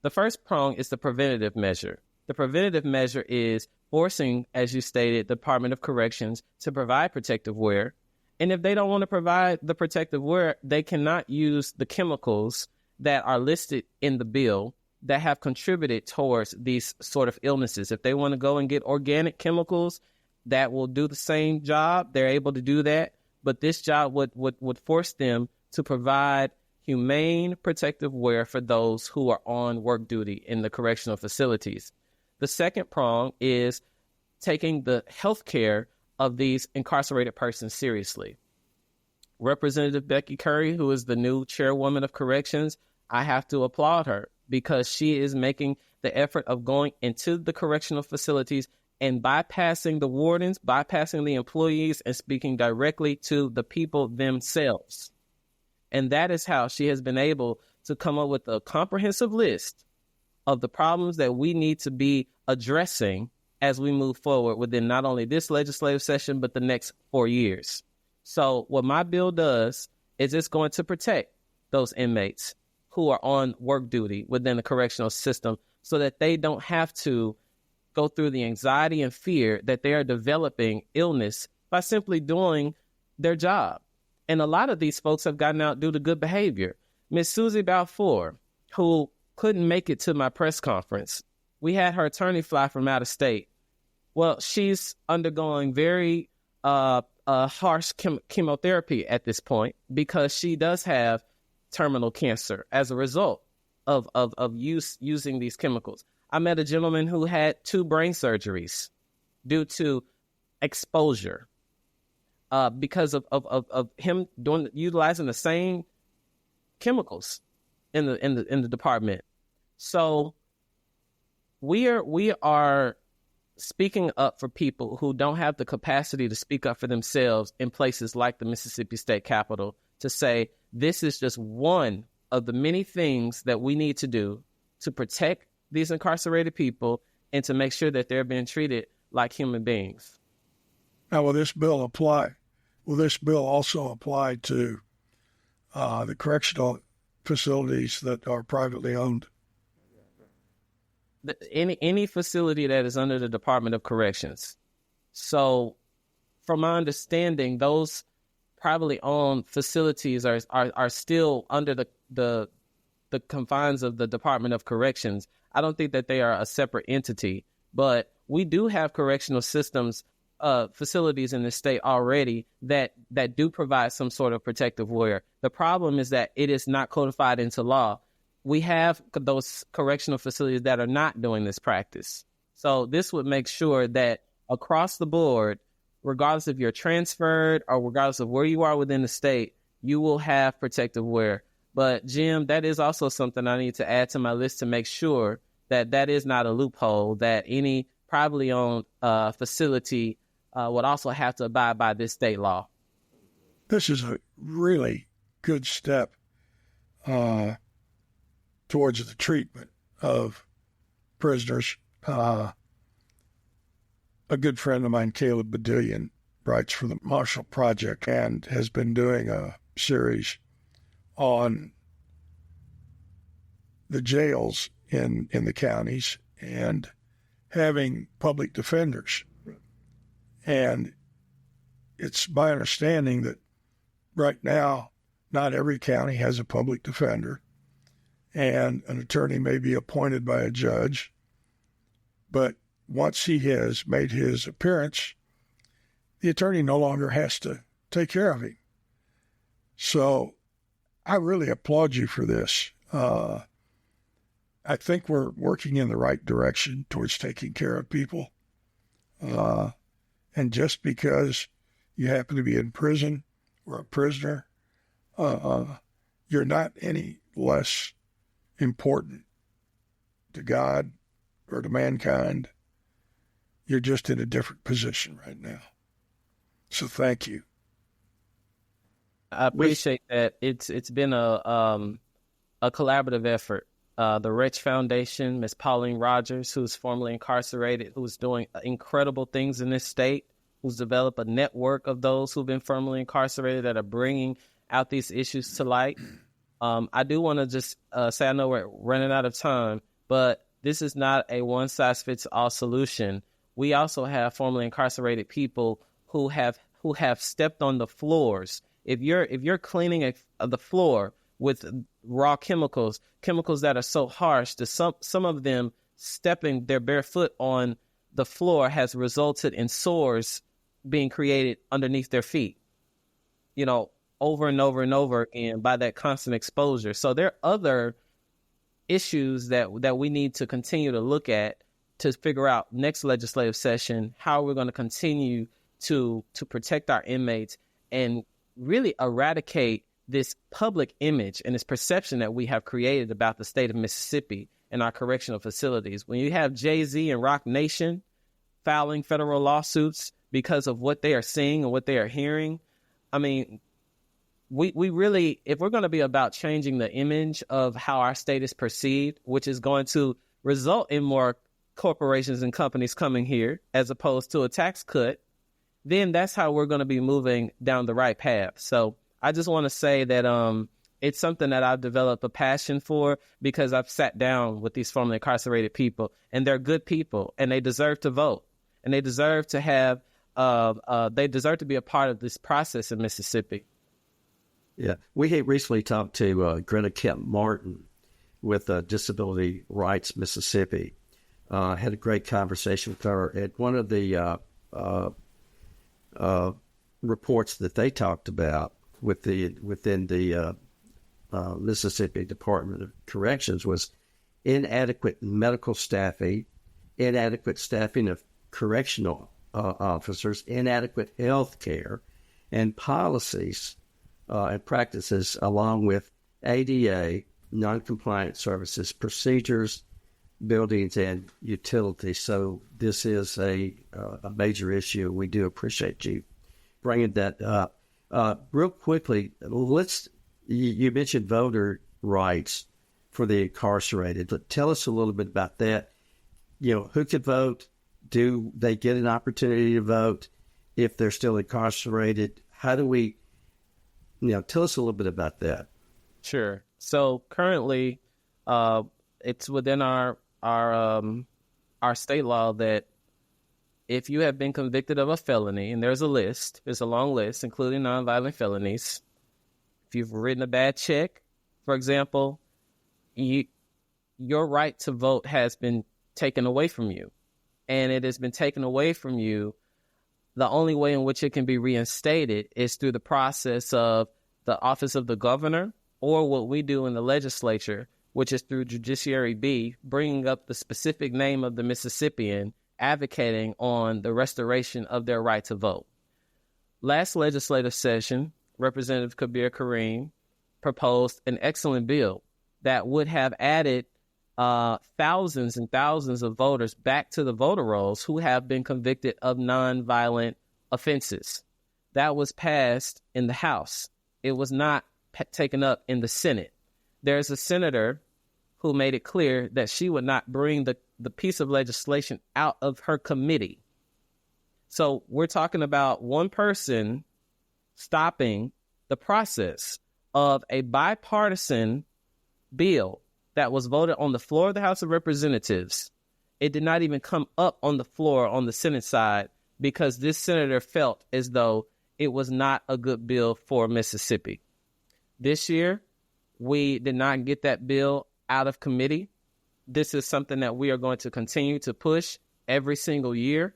The first prong is the preventative measure. The preventative measure is forcing, as you stated, the Department of Corrections to provide protective wear. And if they don't want to provide the protective wear, they cannot use the chemicals that are listed in the bill that have contributed towards these sort of illnesses. If they want to go and get organic chemicals that will do the same job, they're able to do that. But this job would force them to provide humane protective wear for those who are on work duty in the correctional facilities. The second prong is taking the health care of these incarcerated persons seriously. Representative Becky Curry, who is the new chairwoman of corrections, I have to applaud her because she is making the effort of going into the correctional facilities and bypassing the wardens, bypassing the employees, and speaking directly to the people themselves. And that is how she has been able to come up with a comprehensive list of the problems that we need to be addressing as we move forward within not only this legislative session, but the next 4 years. So what my bill does is it's going to protect those inmates who are on work duty within the correctional system so that they don't have to go through the anxiety and fear that they are developing illness by simply doing their job. And a lot of these folks have gotten out due to good behavior. Miss Susie Balfour, who couldn't make it to my press conference. We had her attorney fly from out of state. Well, she's undergoing very harsh chemotherapy at this point because she does have terminal cancer as a result of using these chemicals. I met a gentleman who had 2 brain surgeries due to exposure because of him utilizing the same chemicals in the department. So we are speaking up for people who don't have the capacity to speak up for themselves in places like the Mississippi State Capitol, to say this is just one of the many things that we need to do to protect these incarcerated people and to make sure that they're being treated like human beings. Now, will this bill apply? Will this bill also apply to the correctional facilities that are privately owned? Any facility that is under the Department of Corrections. So from my understanding, those privately owned facilities are still under the confines of the Department of Corrections. I don't think that they are a separate entity, but we do have correctional systems, facilities in the state already that do provide some sort of protective wear. The problem is that it is not codified into law. We have those correctional facilities that are not doing this practice. So this would make sure that across the board, regardless if you're transferred or regardless of where you are within the state, you will have protective wear. But Jim, that is also something I need to add to my list to make sure that that is not a loophole, that any privately owned facility would also have to abide by this state law. This is a really good step towards the treatment of prisoners. A good friend of mine, Caleb Badillion, writes for the Marshall Project and has been doing a series on the jails in the counties and having public defenders. And it's my understanding that right now, not every county has a public defender, and an attorney may be appointed by a judge. But once he has made his appearance, the attorney no longer has to take care of him. So I really applaud you for this. I think we're working in the right direction towards taking care of people. And just because you happen to be in prison or a prisoner, you're not any less important to God or to mankind. You're just in a different position right now. So thank you. I appreciate that. It's been a collaborative effort. The Wretch Foundation, Ms. Pauline Rogers, who's formerly incarcerated, who's doing incredible things in this state, who's developed a network of those who've been formerly incarcerated that are bringing out these issues to light. I do want to just say, I know we're running out of time, but this is not a one-size-fits-all solution. We also have formerly incarcerated people who have stepped on the floors. If you're cleaning the floor with raw chemicals that are so harsh that some of them stepping their bare foot on the floor has resulted in sores being created underneath their feet, over and over and over again by that constant exposure. So there are other issues that we need to continue to look at to figure out next legislative session how we're going to continue to protect our inmates and really eradicate this public image and this perception that we have created about the state of Mississippi and our correctional facilities. When you have Jay-Z and Rock Nation filing federal lawsuits because of what they are seeing and what they are hearing, I mean, we really, if we're going to be about changing the image of how our state is perceived, which is going to result in more corporations and companies coming here as opposed to a tax cut, then that's how we're going to be moving down the right path. So I just want to say that it's something that I've developed a passion for because I've sat down with these formerly incarcerated people, and they're good people, and they deserve to vote, and they deserve to have they deserve to be a part of this process in Mississippi. Yeah, we had recently talked to Greta Kemp Martin, with Disability Rights Mississippi. Had a great conversation with her. At one of the reports that they talked about within the Mississippi Department of Corrections was inadequate medical staffing, inadequate staffing of correctional officers, inadequate health care, and policies and practices, along with ADA, non-compliant services, procedures, buildings, and utilities. So this is a major issue. We do appreciate you bringing that up. Real quickly, you mentioned voter rights for the incarcerated. But tell us a little bit about that. Who could vote? Do they get an opportunity to vote if they're still incarcerated? How do we, tell us a little bit about that. Sure. So currently, it's within our state law that if you have been convicted of a felony, and there's a long list, including nonviolent felonies. If you've written a bad check, for example, your right to vote has been taken away from you. And it has been taken away from you. The only way in which it can be reinstated is through the process of the office of the governor, or what we do in the legislature, which is through Judiciary B, bringing up the specific name of the Mississippian, advocating on the restoration of their right to vote. Last legislative session, Representative Kareem proposed an excellent bill that would have added thousands and thousands of voters back to the voter rolls who have been convicted of nonviolent offenses. That was passed in the House. It was not taken up in the Senate. There's a senator who made it clear that she would not bring the piece of legislation out of her committee. So we're talking about one person stopping the process of a bipartisan bill that was voted on the floor of the House of Representatives. It did not even come up on the floor on the Senate side because this senator felt as though it was not a good bill for Mississippi. This year, we did not get that bill out of committee. This is something that we are going to continue to push every single year.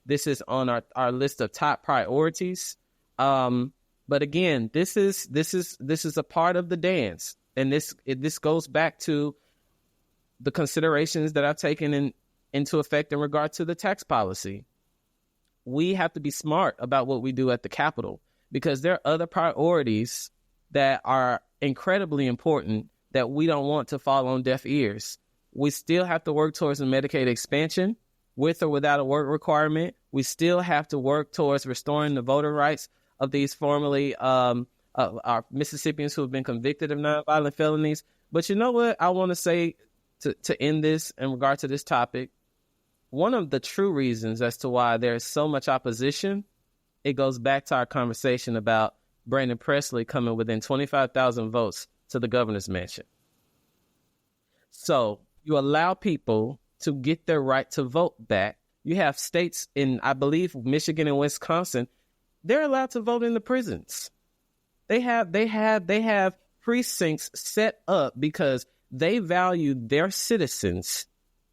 This is on our list of top priorities. But again, this is a part of the dance. And this goes back to the considerations that I've taken into effect in regard to the tax policy. We have to be smart about what we do at the Capitol because there are other priorities that are incredibly important that we don't want to fall on deaf ears. We still have to work towards a Medicaid expansion with or without a work requirement. We still have to work towards restoring the voter rights of these formerly our Mississippians who have been convicted of nonviolent felonies. But you know what I want to say to end this in regard to this topic? One of the true reasons as to why there is so much opposition, it goes back to our conversation about Brandon Presley coming within 25,000 votes to the governor's mansion. So you allow people to get their right to vote back. You have states in, I believe, Michigan and Wisconsin, they're allowed to vote in the prisons. They have precincts set up because they value their citizens,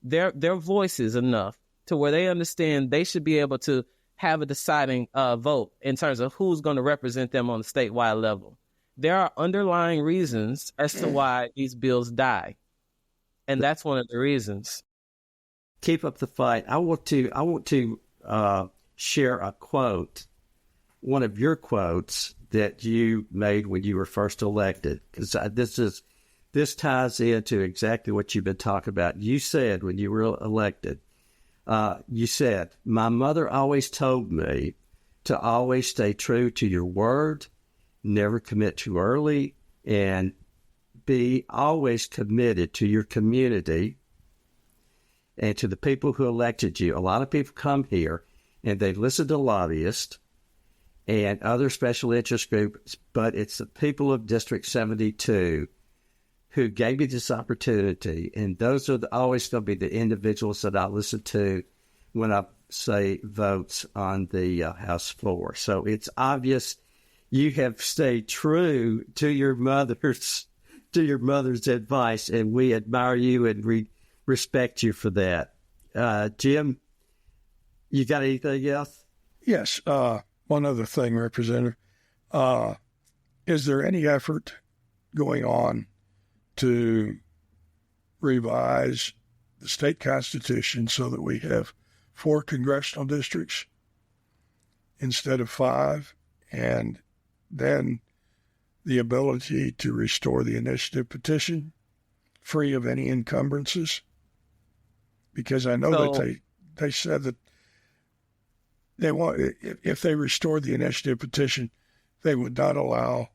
their voices enough to where they understand they should be able to have a deciding vote in terms of who's going to represent them on the statewide level. There are underlying reasons as to why these bills die. And that's one of the reasons. Keep up the fight. I want to share a quote, one of your quotes that you made when you were first elected, because this ties into exactly what you've been talking about. You said when you were elected, you said, "My mother always told me to always stay true to your word, never commit too early, and be always committed to your community and to the people who elected you." A lot of people come here and they listen to lobbyists and other special interest groups, but it's the people of District 72 who gave me this opportunity, and those are always going to be the individuals that I listen to when I say votes on the House floor. So it's obvious you have stayed true to your mother's to your mother's advice, and we admire you and respect you for that. Jim, you got anything else? Yes. One other thing, Representative. Is there any effort going on to revise the state constitution so that we have 4 congressional districts instead of 5, and then the ability to restore the initiative petition free of any encumbrances? Because I know that they said that they want, if they restored the initiative petition, they would not allow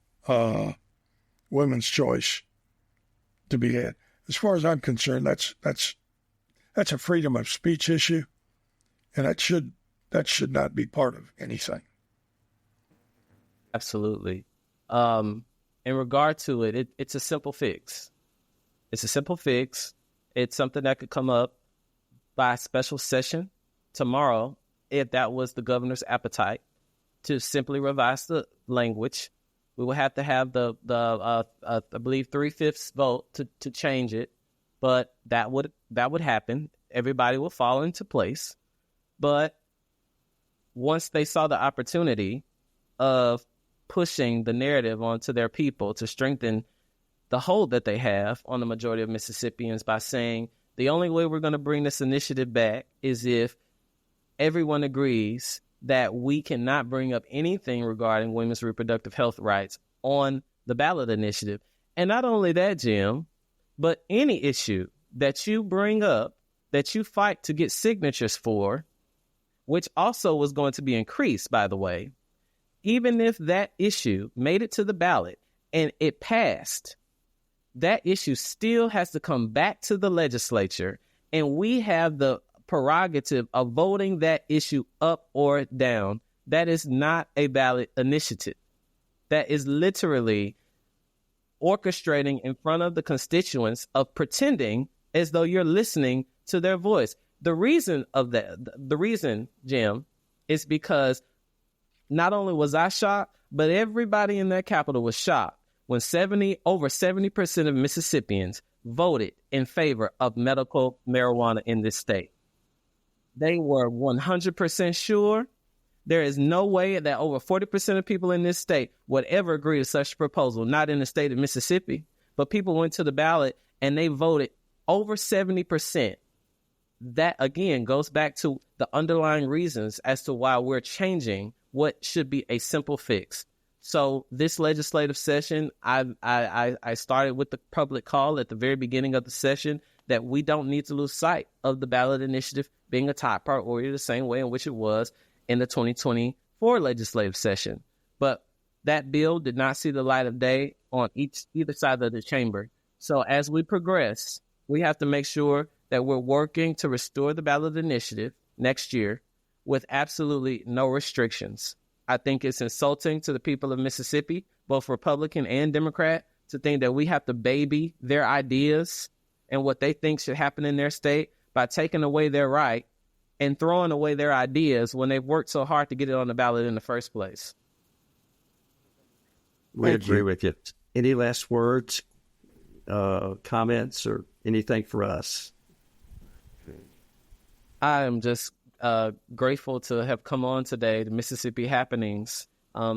women's choice to be had. As far as I'm concerned, that's a freedom of speech issue, and that should not be part of anything. Absolutely. In regard to it, it's a simple fix. It's a simple fix. It's something that could come up by a special session tomorrow if that was the governor's appetite to simply revise the language. We will have to have the I believe 3/5 vote to change it, but that would happen. Everybody will fall into place. But once they saw the opportunity of pushing the narrative onto their people to strengthen the hold that they have on the majority of Mississippians by saying the only way we're going to bring this initiative back is if everyone agrees that we cannot bring up anything regarding women's reproductive health rights on the ballot initiative. And not only that, Jim, but any issue that you bring up, that you fight to get signatures for, which also was going to be increased, by the way, even if that issue made it to the ballot and it passed, that issue still has to come back to the legislature, and we have the prerogative of voting that issue up or down. That is not a ballot initiative. That is literally orchestrating in front of the constituents of pretending as though you're listening to their voice. The reason, Jim, is because not only was I shocked, but everybody in that Capitol was shocked when over 70% of Mississippians voted in favor of medical marijuana in this state. They were 100% sure. There is no way that over 40% of people in this state would ever agree to such a proposal, not in the state of Mississippi. But people went to the ballot and they voted over 70%. That, again, goes back to the underlying reasons as to why we're changing what should be a simple fix. So this legislative session, I started with the public call at the very beginning of the session that we don't need to lose sight of the ballot initiative being a top priority the same way in which it was in the 2024 legislative session. But that bill did not see the light of day on either side of the chamber. So as we progress, we have to make sure that we're working to restore the ballot initiative next year with absolutely no restrictions. I think it's insulting to the people of Mississippi, both Republican and Democrat, to think that we have to baby their ideas and what they think should happen in their state by taking away their right and throwing away their ideas when they've worked so hard to get it on the ballot in the first place. We agree with you. Any last words, comments, or anything for us? I am just grateful to have come on today to Mississippi Happenings.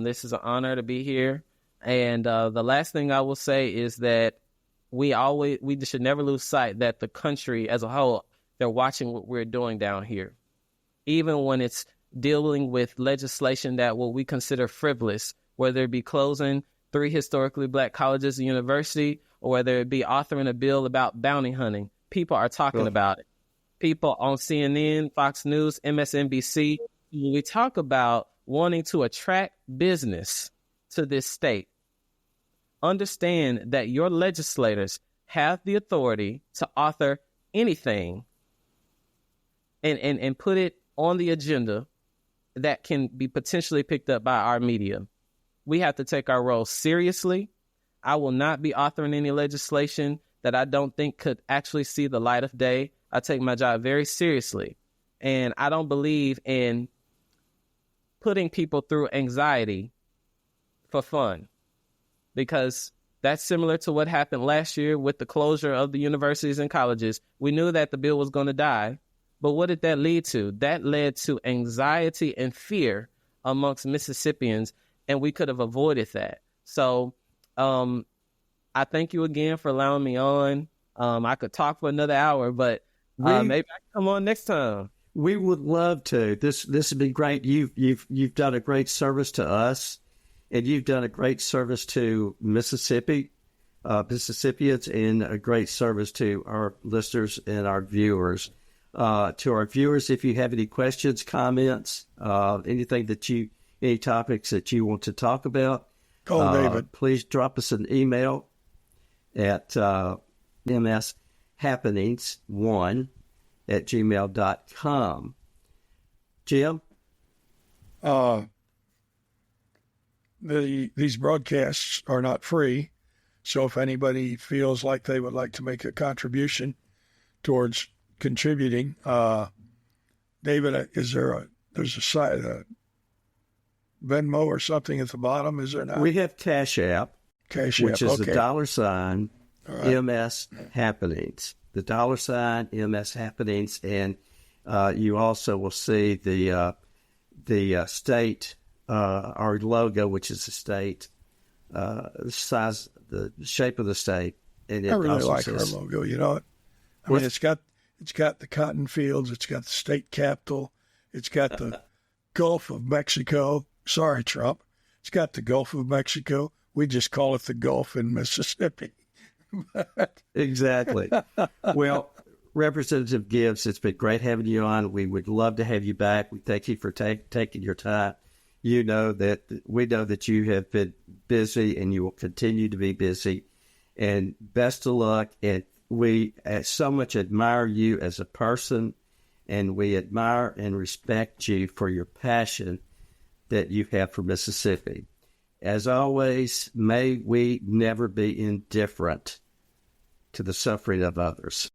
This is an honor to be here. And the last thing I will say is that we should never lose sight that the country as a whole, they're watching what we're doing down here. Even when it's dealing with legislation that what we consider frivolous, whether it be closing 3 historically black colleges and universities, or whether it be authoring a bill about bounty hunting, people are talking about it. People on CNN, Fox News, MSNBC, we talk about wanting to attract business to this state. Understand that your legislators have the authority to author anything and put it on the agenda that can be potentially picked up by our media. We have to take our role seriously. I will not be authoring any legislation that I don't think could actually see the light of day. I take my job very seriously, and I don't believe in putting people through anxiety for fun, because That's similar to what happened last year with the closure of the universities and colleges. We knew that the bill was going to die, but what did that lead to? That led to anxiety and fear amongst Mississippians, and we could have avoided that. So I thank you again for allowing me on. I could talk for another hour, but maybe I can come on next time. We would love to. This would be great. You've done a great service to us, and you've done a great service to Mississippians, and a great service to our listeners and our viewers. To our viewers, if you have any questions, comments, any topics that you want to talk about, call David. Please drop us an email at mshappenings1@gmail.com. Jim? These broadcasts are not free, so if anybody feels like they would like to make a contribution towards contributing, David, there's a site, Venmo or something at the bottom, is there not? We have Cash App, which is the $ Right. MS Happenings, the $ MS Happenings, and you also will see the state, our logo, which is the state, the size, the shape of the state. And I really like our logo. You know, I mean, it's got the cotton fields, it's got the state capitol, it's got the Gulf of Mexico. Sorry, Trump. It's got the Gulf of Mexico. We just call it the Gulf in Mississippi. Exactly. Well, Representative Gibbs, it's been great having you on. We would love to have you back. We thank you for taking your time. We know that you have been busy and you will continue to be busy. And best of luck. And we so much admire you as a person, and we admire and respect you for your passion that you have for Mississippi. As always, may we never be indifferent to the suffering of others.